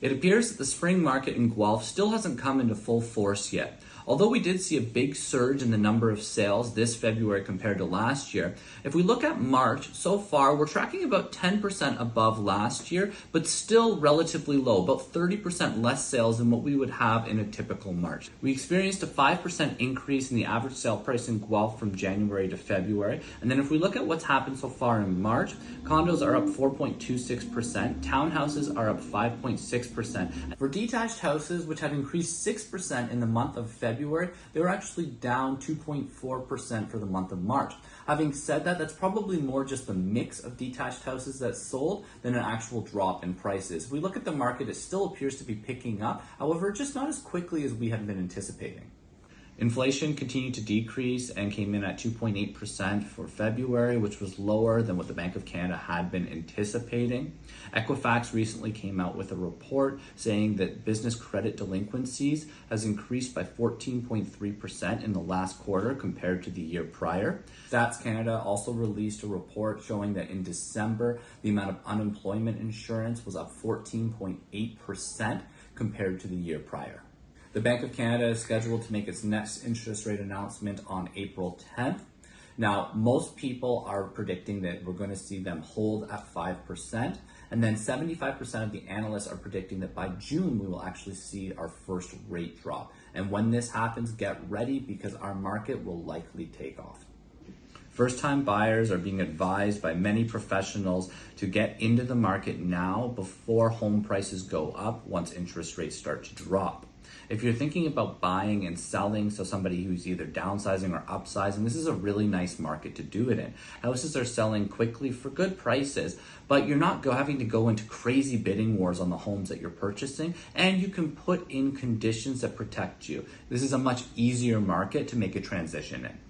It appears that the spring market in Guelph still hasn't come into full force yet. Although we did see a big surge in the number of sales this February compared to last year, if we look at March, so far we're tracking about 10% above last year, but still relatively low, about 30% less sales than what we would have in a typical March. We experienced a 5% increase in the average sale price in Guelph from January to February. And then if we look at what's happened so far in March, condos are up 4.26%, townhouses are up 5.6%. For detached houses, which had increased 6% in the month of February, they were actually down 2.4% for the month of March. Having said that, that's probably more just the mix of detached houses that sold than an actual drop in prices. If we look at the market, it still appears to be picking up, however, just not as quickly as we had been anticipating. Inflation continued to decrease and came in at 2.8% for February, which was lower than what the Bank of Canada had been anticipating. Equifax recently came out with a report saying that business credit delinquencies has increased by 14.3% in the last quarter compared to the year prior. Stats Canada also released a report showing that in December, the amount of unemployment insurance was up 14.8% compared to the year prior. The Bank of Canada is scheduled to make its next interest rate announcement on April 10th. Now, most people are predicting that we're going to see them hold at 5%, and then 75% of the analysts are predicting that by June we will actually see our first rate drop. And when this happens, get ready because our market will likely take off. First-time buyers are being advised by many professionals to get into the market now before home prices go up once interest rates start to drop. If you're thinking about buying and selling, so somebody who's either downsizing or upsizing, this is a really nice market to do it in. Houses are selling quickly for good prices, but you're not having to go into crazy bidding wars on the homes that you're purchasing, and you can put in conditions that protect you. This is a much easier market to make a transition in.